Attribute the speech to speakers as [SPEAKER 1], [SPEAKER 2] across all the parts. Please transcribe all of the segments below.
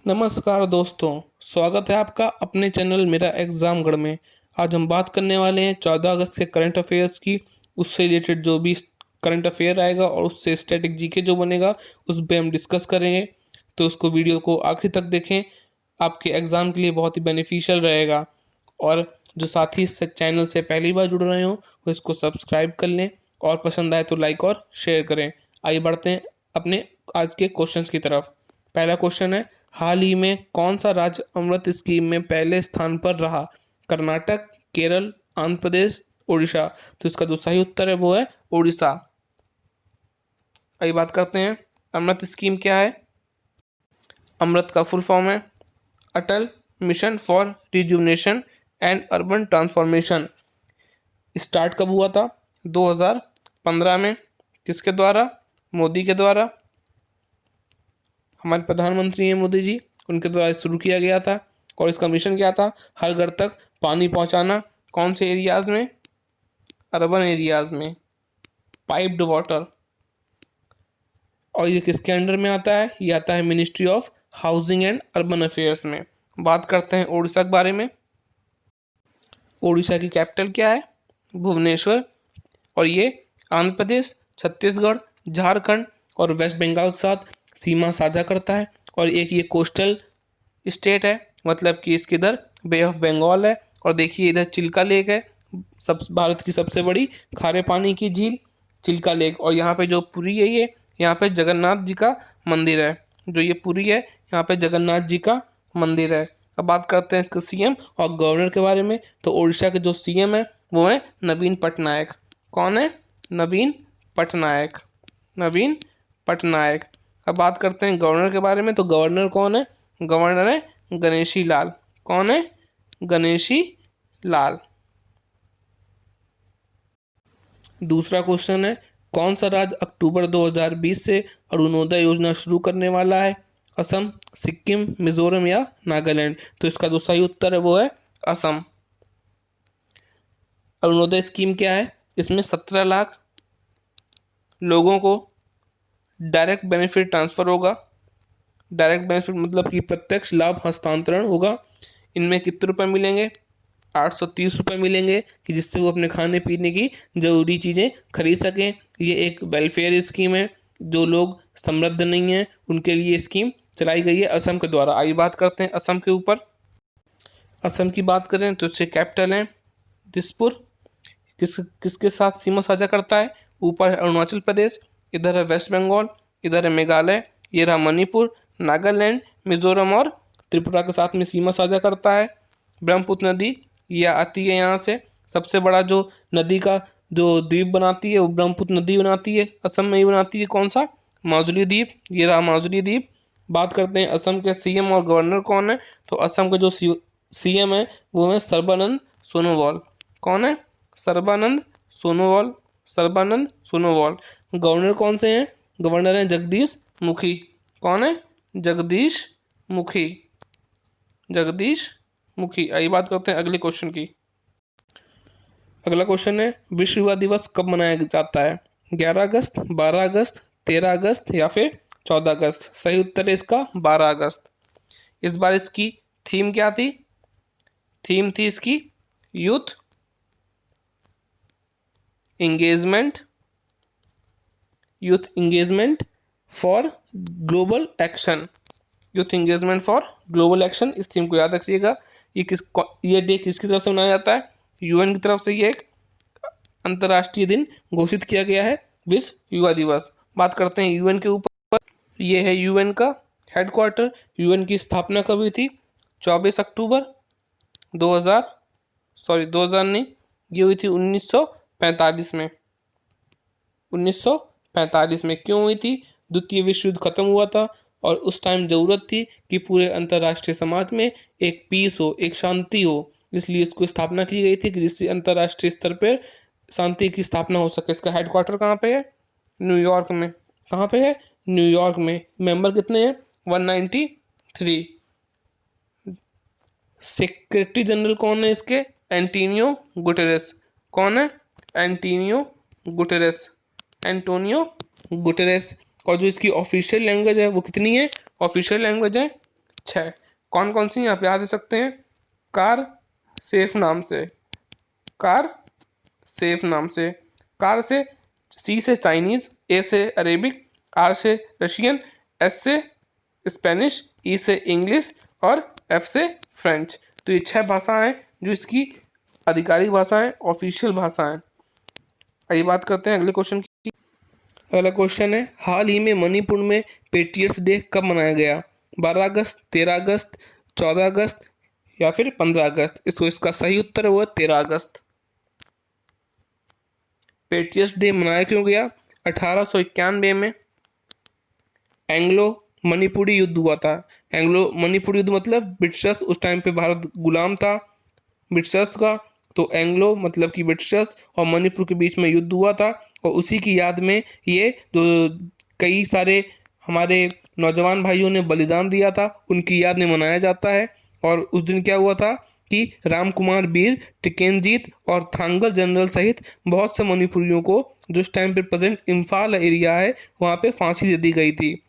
[SPEAKER 1] नमस्कार दोस्तों, स्वागत है आपका अपने चैनल मेरा एग्जामगढ़ में। आज हम बात करने वाले हैं 14 अगस्त के करंट अफेयर्स की। उससे रिलेटेड जो भी करंट अफेयर आएगा और उससे स्टैटिक जीके जो बनेगा उस पर हम डिस्कस करेंगे। तो उसको वीडियो को आखिर तक देखें, आपके एग्ज़ाम के लिए बहुत ही बेनिफिशियल रहेगा। और जो साथी इस चैनल से पहली बार जुड़ रहे हो वो इसको सब्सक्राइब कर लें और पसंद आए तो लाइक और शेयर करें। आइए बढ़ते हैं अपने आज के क्वेश्चंस की तरफ। पहला क्वेश्चन है, हाल ही में कौन सा राज्य अमृत स्कीम में पहले स्थान पर रहा? कर्नाटक, केरल, आंध्र प्रदेश, उड़ीसा। तो इसका जो सही उत्तर है वो है उड़ीसा। आइए बात करते हैं, अमृत स्कीम क्या है? अमृत का फुल फॉर्म है Atal mission for rejuvenation and urban transformation. Start कब हुआ था? 2015 में। किसके द्वारा? मोदी के द्वारा। हमारे प्रधानमंत्री हैं मोदी जी, उनके द्वारा शुरू किया गया था। और इसका मिशन क्या था? हर घर तक पानी पहुंचाना। कौन से एरियाज में? अर्बन एरियाज में, पाइप्ड वाटर। और ये किसके अंडर में आता है? ये आता है ministry of housing and urban affairs में। बात करते हैं उड़ीसा के बारे में। उड़ीसा की कैपिटल क्या है? भुवनेश्वर। और ये आंध्र प्रदेश, छत्तीसगढ़, झारखंड और वेस्ट बंगाल के साथ सीमा साझा करता है। और एक ये कोस्टल स्टेट है, मतलब कि इसके इधर बे ऑफ बंगाल है। और देखिए इधर चिल्का लेक है, सब भारत की सबसे बड़ी खारे पानी की झील चिल्का लेक। और यहाँ पे जो पुरी है, ये यहाँ पे जगन्नाथ जी का मंदिर है। जो ये पुरी है, यहाँ पे जगन्नाथ जी का मंदिर है। अब बात करते हैं इसके सीएम और गवर्नर के बारे में। तो उड़ीसा के जो सीएम है वो है नवीन पटनायक। कौन है? नवीन पटनायक। नवीन पटनायक। अब बात करते हैं गवर्नर के बारे में। तो गवर्नर कौन है? गवर्नर है गणेशी लाल। कौन है? गणेशी लाल। दूसरा क्वेश्चन है, कौन सा राज्य अक्टूबर 2020 से अरुणोदय योजना शुरू करने वाला है? असम, सिक्किम, मिजोरम या नागालैंड। तो इसका जो सही उत्तर है वो है असम। अरुणोदय स्कीम क्या है? इसमें 17 लाख लोगों को डायरेक्ट बेनिफिट ट्रांसफर होगा। डायरेक्ट बेनिफिट मतलब कि प्रत्यक्ष लाभ हस्तांतरण होगा। इनमें कितने रुपए मिलेंगे? 830 रुपये मिलेंगे, कि जिससे वो अपने खाने पीने की ज़रूरी चीज़ें खरीद सकें। ये एक वेलफेयर स्कीम है। जो लोग समृद्ध नहीं हैं उनके लिए स्कीम चलाई गई है असम के द्वारा। आइए बात करते हैं असम के ऊपर। असम की बात करें तो इससे कैपिटल है दिसपुर। किसके साथ सीमा साझा करता है? ऊपर है अरुणाचल प्रदेश, इधर है वेस्ट बंगाल, इधर है मेघालय, ये रहा मणिपुर, नागालैंड, मिजोरम और त्रिपुरा के साथ में सीमा साझा करता है। ब्रह्मपुत्र नदी ये आती है यहाँ से। सबसे बड़ा जो नदी का जो द्वीप बनाती है वो ब्रह्मपुत्र नदी बनाती है, असम में ही बनाती है। कौन सा? माजुली द्वीप। ये रहा माजुली द्वीप। बात करते हैं असम के सीएम और गवर्नर कौन है। तो असम के जो सीएम है वो है सर्बानंद सोनोवाल। कौन है? सर्बानंद सोनोवाल। सर्बानंद सोनोवाल। गवर्नर कौन से हैं? गवर्नर हैं जगदीश मुखी। कौन है? जगदीश मुखी। जगदीश मुखी। आइए बात करते हैं अगले क्वेश्चन की। अगला क्वेश्चन है, विश्व युवा दिवस कब मनाया जाता है? 11 अगस्त, 12 अगस्त, 13 अगस्त या फिर 14 अगस्त। सही उत्तर है इसका 12 अगस्त। इस बार इसकी थीम क्या थी? थीम थी इसकी youth engagement. Youth engagement for global action. Youth engagement for global action, इस थीम को याद रखिएगा। ये डे किसकी तरफ से मनाया जाता है? यूएन की तरफ से ये एक अंतर्राष्ट्रीय दिन घोषित किया गया है, विश्व युवा दिवस। बात करते हैं यूएन के ऊपर। ये है यूएन का हेडक्वार्टर। यूएन की स्थापना कब हुई थी? 24 अक्टूबर 2000, सॉरी 2000 नहीं, ये हुई थी 1945 में। 1945 में क्यों हुई थी? द्वितीय विश्व युद्ध खत्म हुआ था और उस टाइम ज़रूरत थी कि पूरे अंतर्राष्ट्रीय समाज में एक पीस हो, एक शांति हो। इसलिए इसको स्थापना की गई थी कि जिससे अंतर्राष्ट्रीय स्तर पर शांति की स्थापना हो सके। इसका हेडक्वार्टर कहाँ पे है? न्यूयॉर्क में। कहाँ पे है? न्यूयॉर्क में। मेंबर कितने हैं? 193। सेक्रेटरी जनरल कौन है इसके? Antonio Guterres. कौन है? Antonio Guterres. Antonio Guterres. और जो इसकी ऑफिशियल लैंग्वेज है वो कितनी है? ऑफिशियल लैंग्वेज है 6 कौन कौन सी यहाँ पे याद दे सकते हैं? कार सेफ नाम से, कार सेफ नाम से, कार से, सी से चाइनीज, ए से अरेबिक, आर से रशियन, एस से स्पेनिश, ई से इंग्लिश और एफ से फ्रेंच। तो ये 6 भाषाएं हैं जो इसकी आधिकारिक भाषाएं, ऑफिशियल भाषाएं। आइए बात करते हैं अगले क्वेश्चन की। अगला क्वेश्चन है, हाल ही में मणिपुर में पेट्रियट्स डे कब मनाया गया? 12 अगस्त, 13 अगस्त, 14 अगस्त या फिर 15 अगस्त? इसका सही उत्तर है वो 13 अगस्त। पेट्रियट्स डे मनाया क्यों गया? 1891 में एंग्लो मणिपुरी युद्ध हुआ था। एंग्लो मणिपुरी युद्ध मतलब ब्रिटिशर्स, उस टाइम पे भारत गुलाम था ब्रिटिशर्स का, तो एंग्लो मतलब कि ब्रिटिशर्स और मणिपुर के बीच में युद्ध हुआ था, और उसी की याद में ये जो कई सारे हमारे नौजवान भाइयों ने बलिदान दिया था, उनकी याद में मनाया जाता है। और उस दिन क्या हुआ था कि राम कुमार वीर, टिकेनजीत और थांगल जनरल सहित बहुत से मणिपुरियों को, जो इस टाइम पे प्रेजेंट इम्फाल एरिया है, वहाँ पे फांसी दे दी गई थी।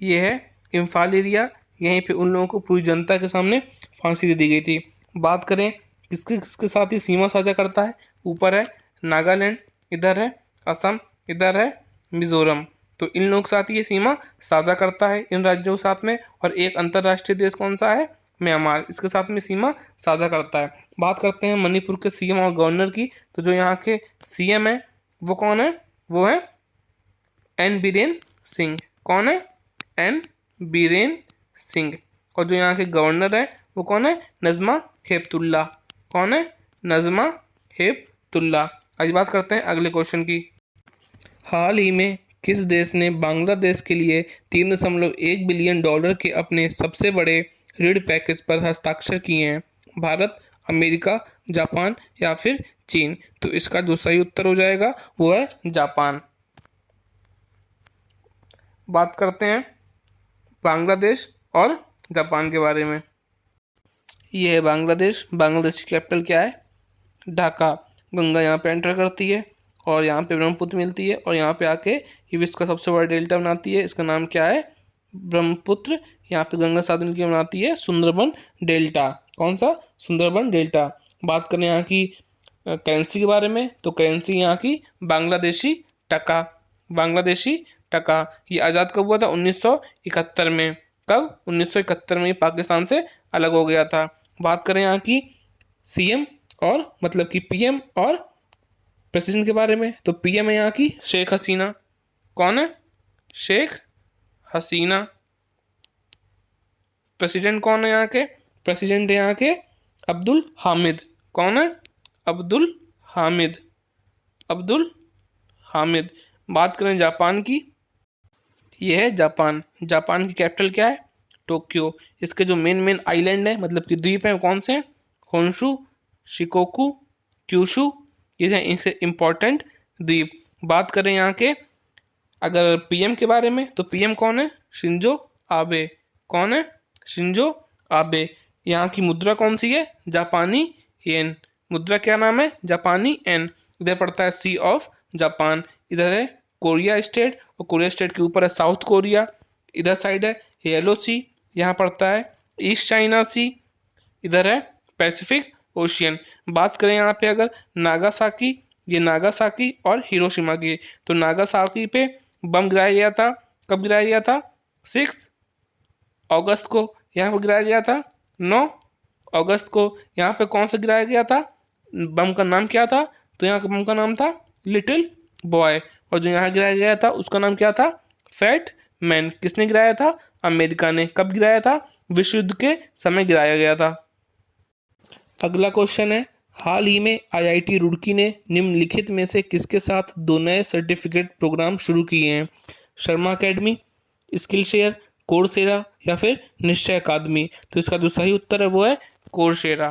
[SPEAKER 1] ये है इम्फाल एरिया, यहीं पे उन लोगों को पूरी जनता के सामने फांसी दे दी गई थी। बात करें किसके किसके साथ ही सीमा साझा करता है, ऊपर है नागालैंड, इधर है असम, इधर है मिजोरम। तो इन लोगों के साथ ये सीमा साझा करता है, इन राज्यों के साथ में। और एक अंतर्राष्ट्रीय देश कौन सा है? म्यांमार, इसके साथ में सीमा साझा करता है। बात करते हैं मणिपुर के सीएम और गवर्नर की। तो जो यहाँ के सीएम है वो कौन है? वो है एन बीरेन सिंह। कौन है? एन बीरेन सिंह। और जो यहाँ के गवर्नर है वो कौन है? नजमा हेपतुल्ला। कौन है? नजमा हेपतुल्ला। आज बात करते हैं अगले क्वेश्चन की। हाल ही में किस देश ने बांग्लादेश के लिए 3.1 बिलियन डॉलर के अपने सबसे बड़े ऋण पैकेज पर हस्ताक्षर किए हैं? भारत, अमेरिका, जापान या फिर चीन? तो इसका जो सही उत्तर हो जाएगा वो है जापान। बात करते हैं बांग्लादेश और जापान के बारे में। ये है बांग्लादेश। बांग्लादेश की कैपिटल क्या है? ढाका। गंगा यहाँ पे एंटर करती है और यहाँ पे ब्रह्मपुत्र मिलती है, और यहाँ पे आके ये विश्व का सबसे बड़ा डेल्टा बनाती है। इसका नाम क्या है? ब्रह्मपुत्र। यहाँ पे गंगा साथ मिलकर बनाती है सुंदरबन डेल्टा। कौन सा? सुंदरबन डेल्टा। बात करें यहाँ की करेंसी के बारे में, तो करेंसी यहाँ की बांग्लादेशी टका। बांग्लादेशी टका। ये आज़ाद कब हुआ था? 1971 में। कब? 1971 में ये पाकिस्तान से अलग हो गया था। बात करें यहाँ की सीएम और मतलब कि पीएम और प्रेसिडेंट के बारे में, तो पीएम है यहाँ की शेख हसीना। कौन है? शेख हसीना। प्रेसिडेंट कौन है यहाँ के? प्रेसिडेंट है यहाँ के अब्दुल हामिद। कौन है? अब्दुल हामिद। अब्दुल हामिद। बात करें जापान की, यह है जापान। जापान की कैपिटल क्या है? टोक्यो। इसके जो मेन मेन आइलैंड है मतलब कि द्वीप हैं, कौन से हैं? होन्शु, शिकोकू, क्यूशु, ये हैं इनसे इम्पोर्टेंट द्वीप। बात करें यहाँ के अगर पीएम के बारे में, तो पीएम कौन है? Shinzo Abe. कौन है? Shinzo Abe. यहाँ की मुद्रा कौन सी है? जापानी येन। मुद्रा क्या नाम है? जापानी येन। इधर पड़ता है सी ऑफ जापान। इधर है कोरिया स्टेट, और कोरिया स्टेट के ऊपर है साउथ कोरिया। इधर साइड है येलो सी, यहाँ पड़ता है ईस्ट चाइना सी। इधर है पैसिफिक ओशियन। बात करें यहाँ पे अगर नागासाकी, ये नागासाकी और हिरोशिमा की, तो नागासाकी पे बम गिराया गया था। कब गिराया गया था? 6 अगस्त को। यहाँ पे गिराया गया था 9 अगस्त को। यहाँ पे कौन सा गिराया गया था? बम का नाम क्या था? तो यहाँ के बम का नाम था लिटिल बॉय। और जो यहाँ गिराया गया था उसका नाम क्या था? Fat man. किसने गिराया था? अमेरिका ने। कब गिराया था? विश्व युद्ध के समय गिराया गया था। अगला क्वेश्चन है, हाल ही में आईआईटी रुड़की ने निम्नलिखित में से किसके साथ 2 नए सर्टिफिकेट प्रोग्राम शुरू किए हैं? Sharma academy, skill share, Coursera या फिर निश्चय अकादमी? तो इसका जो सही उत्तर है वो है कोर्सेरा।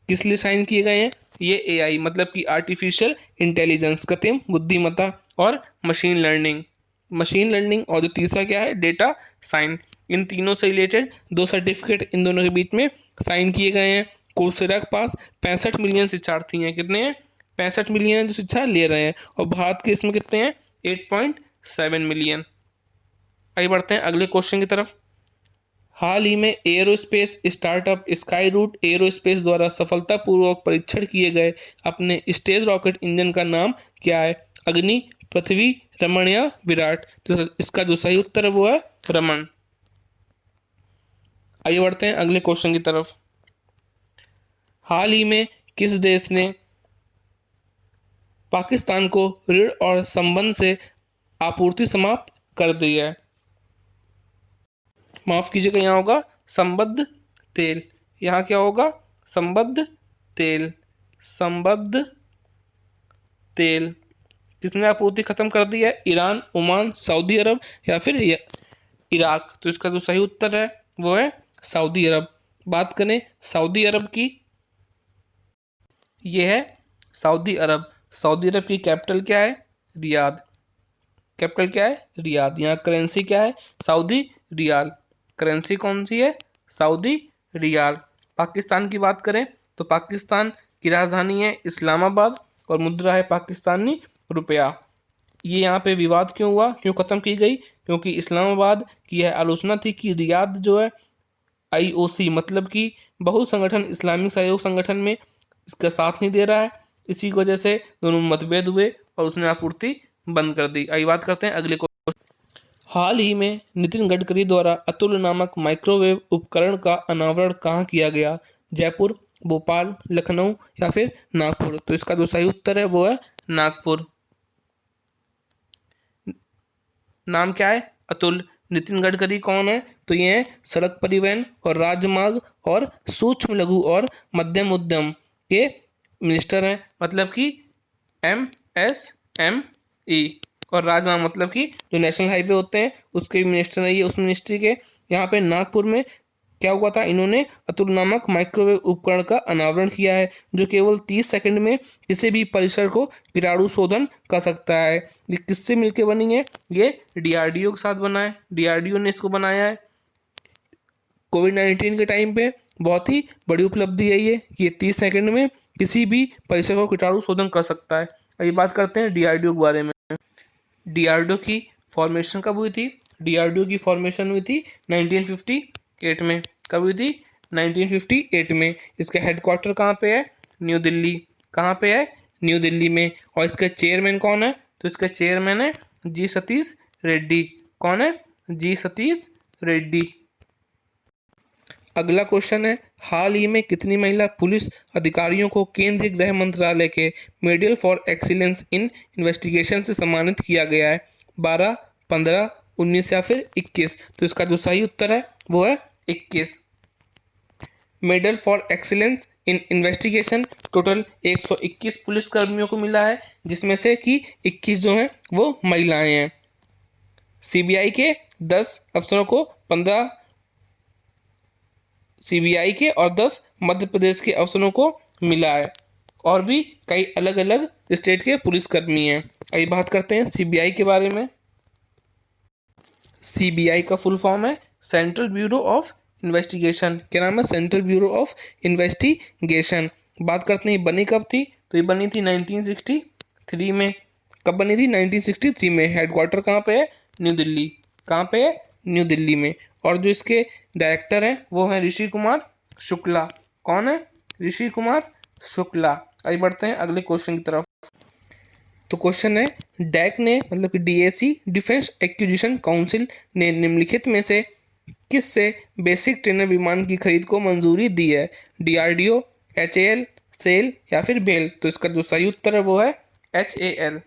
[SPEAKER 1] किस लिए साइन किए गए हैं? ये एआई मतलब कि आर्टिफिशियल इंटेलिजेंस, कृत्रिम बुद्धिमत्ता और मशीन लर्निंग। मशीन लर्निंग और जो तीसरा क्या है? Data science. इन तीनों से रिलेटेड 2 सर्टिफिकेट इन दोनों के बीच में साइन किए गए हैं। कोर्सेरा के पास 65 मिलियन शिक्षार्थी हैं। कितने हैं? 65 मिलियन जो शिक्षा ले रहे हैं, और भारत के इसमें कितने हैं? 8.7 मिलियन। आइए बढ़ते हैं अगले क्वेश्चन की तरफ। हाल ही में aerospace startup Skyroot Aerospace द्वारा सफलतापूर्वक परीक्षण किए गए अपने स्टेज रॉकेट इंजन का नाम क्या है? अग्नि, पृथ्वी, रमण या विराट? तो इसका जो सही उत्तर है वो है रमण। आइए बढ़ते हैं अगले क्वेश्चन की तरफ। हाल ही में किस देश ने पाकिस्तान को ऋण और संबंध से आपूर्ति समाप्त कर दी है? माफ कीजिएगा, यहाँ होगा संबद्ध तेल। यहाँ क्या होगा? संबद्ध तेल। संबद्ध तेल किसने आपूर्ति खत्म कर दी है? ईरान, ओमान, सऊदी अरब या फिर इराक? तो इसका जो सही उत्तर है वो है सऊदी अरब। बात करें सऊदी अरब की, ये है सऊदी अरब। सऊदी अरब की कैपिटल क्या है? रियाद। कैपिटल क्या है? रियाद। यहाँ करेंसी क्या है? Saudi riyal. करेंसी कौन सी है? Saudi riyal. पाकिस्तान की बात करें तो पाकिस्तान की राजधानी है इस्लामाबाद और मुद्रा है पाकिस्तानी रुपया। ये यहाँ पे विवाद क्यों हुआ, क्यों खत्म की गई? क्योंकि इस्लामाबाद की यह आलोचना थी कि रियाद जो है आईओसी मतलब कि बहु संगठन इस्लामिक सहयोग संगठन में इसका साथ नहीं दे रहा है। इसी की वजह से दोनों मतभेद हुए और उसने आपूर्ति बंद कर दी। आइए बात करते हैं अगले को। हाल ही में नितिन गडकरी द्वारा अतुल नामक माइक्रोवेव उपकरण का अनावरण कहाँ किया गया? जयपुर, भोपाल, लखनऊ या फिर नागपुर? तो इसका जो सही उत्तर है वो है नागपुर। नाम क्या है? अतुल। नितिन गडकरी कौन है? तो ये है सड़क परिवहन और राजमार्ग और सूक्ष्म लघु और मध्यम उद्यम के मिनिस्टर हैं, मतलब कि MSME। और राजमार्ग मतलब कि जो नेशनल हाईवे होते हैं उसके भी मिनिस्टर है ये, उस मिनिस्ट्री के। यहाँ पे नागपुर में क्या हुआ था? इन्होंने अतुल नामक माइक्रोवेव उपकरण का अनावरण किया है जो केवल 30 सेकंड में किसी भी परिसर को कीटाणु शोधन कर सकता है। ये किससे मिलके बनी है? ये DRDO के साथ बना है। DRDO ने इसको बनाया है। कोविड-19 के टाइम पे बहुत ही बड़ी उपलब्धि है ये 30 सेकंड में किसी भी परिसर को कीटाणु शोधन कर सकता है। अभी बात करते हैं DRDO के बारे में। DRDO की फॉर्मेशन कब हुई थी? DRDO की फॉर्मेशन हुई थी 1958 में। कब हुई थी? 1958 में। इसका हेडक्वार्टर कहाँ पे है? न्यू दिल्ली। कहाँ पे है? न्यू दिल्ली में। और इसके चेयरमैन कौन है? तो इसके चेयरमैन है जी सतीश रेड्डी। कौन है? जी सतीश रेड्डी। अगला क्वेश्चन है, हाल ही में कितनी महिला पुलिस अधिकारियों को केंद्रीय गृह मंत्रालय के medal for excellence in investigation से सम्मानित किया गया है? 12, 15, 19 या फिर 21? तो इसका जो सही उत्तर है वो है 21। Medal for excellence in investigation total 121 police कर्मियों को मिला है, जिसमें से कि 21 जो हैं वो महिलाएं हैं। सीबीआई के 10 अफसरों को 15 सीबीआई के और 10 मध्य प्रदेश के अफसरों को मिला है। और भी कई अलग अलग स्टेट के पुलिसकर्मी हैं। आइए बात करते हैं सीबीआई के बारे में। सीबीआई का फुल फॉर्म है सेंट्रल ब्यूरो ऑफ इन्वेस्टिगेशन। क्या नाम है? Central bureau of investigation. बात करते हैं बनी कब थी? तो ये बनी थी 1963 में। कब बनी थी? 1963 में। हेडक्वार्टर कहाँ पे है? न्यू दिल्ली। कहाँ पे है? न्यू दिल्ली में। और जो इसके डायरेक्टर हैं वो हैं ऋषि कुमार शुक्ला। कौन है? ऋषि कुमार शुक्ला। आइए बढ़ते हैं अगले क्वेश्चन की तरफ। तो क्वेश्चन है, डैक ने मतलब कि DAC डिफेंस एक्विजिशन काउंसिल ने निम्नलिखित में से किस से बेसिक ट्रेनर विमान की खरीद को मंजूरी दी है? DRDO, HAL, सेल या फिर बेल? तो इसका जो सही उत्तर है वो है HAL।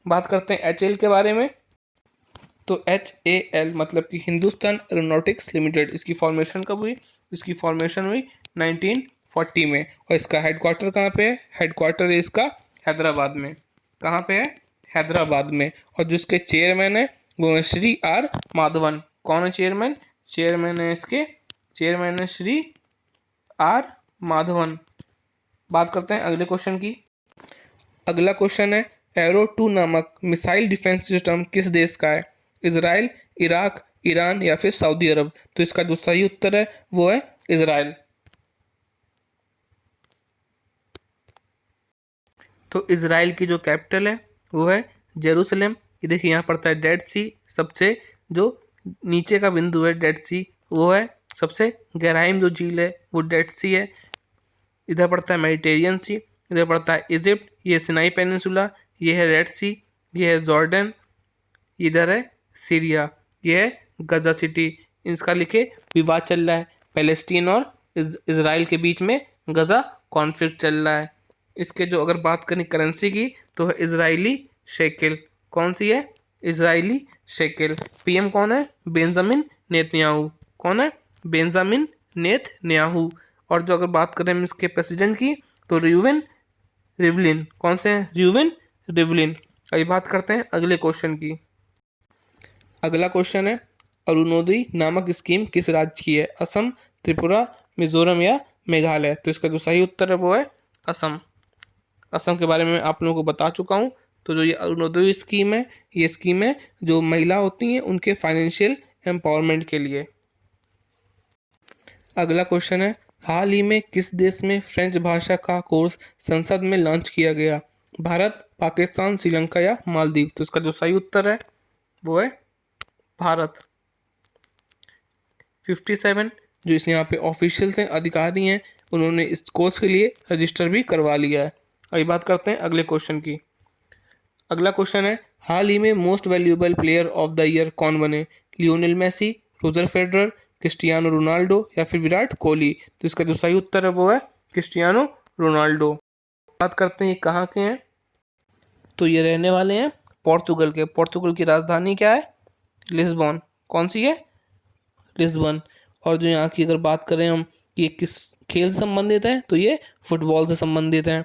[SPEAKER 1] बात करते हैं HAL के बारे में। तो HAL मतलब कि हिंदुस्तान एरोनॉटिक्स लिमिटेड। इसकी फॉर्मेशन कब हुई? इसकी फॉर्मेशन हुई 1940 में। और इसका हेडक्वार्टर कहाँ पे है? हेडक्वार्टर है इसका हैदराबाद में। कहाँ पे है? हैदराबाद में। और जिसके चेयरमैन है वो है श्री R माधवन। कौन है चेयरमैन? चेयरमैन है इसके, चेयरमैन है श्री R माधवन। बात करते हैं अगले क्वेश्चन की। अगला क्वेश्चन है, एरो 2 नामक मिसाइल डिफेंस सिस्टम किस देश का है? इजराइल, इराक, ईरान या फिर सऊदी अरब? तो इसका जो सही उत्तर है वो है इजराइल। तो इजराइल की जो कैपिटल है वो है जेरूसलम। ये देखिए यहाँ पड़ता है डेड सी सबसे जो नीचे का बिंदु है डेड सी, वो है सबसे गहराई में जो झील है वो डेड सी है। इधर पड़ता है मेडिटेरियन सी, इधर पड़ता है इजिप्ट, ये सिनाई पेनिनसुला, ये है रेड सी, ये है जॉर्डन, इधर है सीरिया, ये है गजा सिटी। इसका लिखे विवाद चल रहा है, पैलेस्टीन और इसराइल के बीच में गजा कॉन्फ्लिक्ट चल रहा है। इसके जो अगर बात करें करेंसी की तो है इजरायली शेकिल। कौन सी है? इजरायली शेकिल। पीएम कौन है? Benjamin Netanyahu. कौन है? Benjamin Netanyahu. और जो अगर बात करें हम इसके प्रेसिडेंट की तो रियूवेन रिवलिन। कौन से हैं? रियूवेन रिवलिन। अभी बात करते हैं अगले क्वेश्चन की। अगला क्वेश्चन है अरुणोदय नामक स्कीम किस राज्य की है? असम, त्रिपुरा, मिजोरम या मेघालय? तो इसका जो सही उत्तर है वो है असम। असम के बारे में मैं आप लोगों को बता चुका हूँ। तो जो ये अरुणोदय स्कीम है, ये स्कीम है जो महिला होती हैं उनके फाइनेंशियल एम्पावरमेंट के लिए। अगला क्वेश्चन है हाल ही में किस देश में फ्रेंच भाषा का कोर्स संसद में लॉन्च किया गया? भारत, पाकिस्तान, श्रीलंका या मालदीव? तो इसका जो सही उत्तर है वो है भारत। 57 जो इस यहाँ पे ऑफिशियल्स हैं, अधिकारी हैं, उन्होंने इस कोर्स के लिए रजिस्टर भी करवा लिया है। अभी बात करते हैं अगले क्वेश्चन की। अगला क्वेश्चन है हाल ही में most valuable player of the year कौन बने? Lionel Messi, Roger Federer, Cristiano Ronaldo या फिर विराट कोहली? तो इसका जो सही उत्तर है वो है क्रिस्टियानो रोनाल्डो। बात करते हैं ये कहाँ के हैं, तो ये रहने वाले हैं पोर्तुगल के। पोर्तुगल की राजधानी क्या है? लिस्बन। कौन सी है? लिस्बन। और जो यहाँ की अगर बात करें हम कि ये किस खेल से संबंधित है, तो ये फुटबॉल से संबंधित है।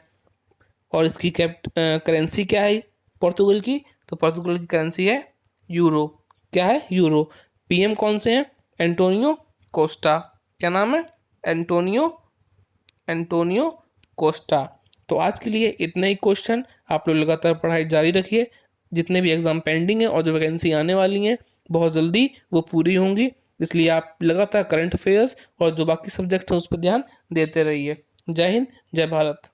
[SPEAKER 1] और इसकी करेंसी क्या है पोर्तुगल की? तो पोर्तुगल की करेंसी है यूरो। क्या है? यूरो। पीएम कौन से हैं? Antonio Costa. क्या नाम है? Antonio Costa. तो आज के लिए इतने ही क्वेश्चन। आप लोग लगातार पढ़ाई जारी रखिए। जितने भी एग्जाम पेंडिंग है और जो वैकेंसी आने वाली हैं बहुत जल्दी वो पूरी होंगी, इसलिए आप लगातार करंट अफेयर्स और जो बाकी सब्जेक्ट्स हैं उस पर ध्यान देते रहिए। जय हिंद, जय भारत।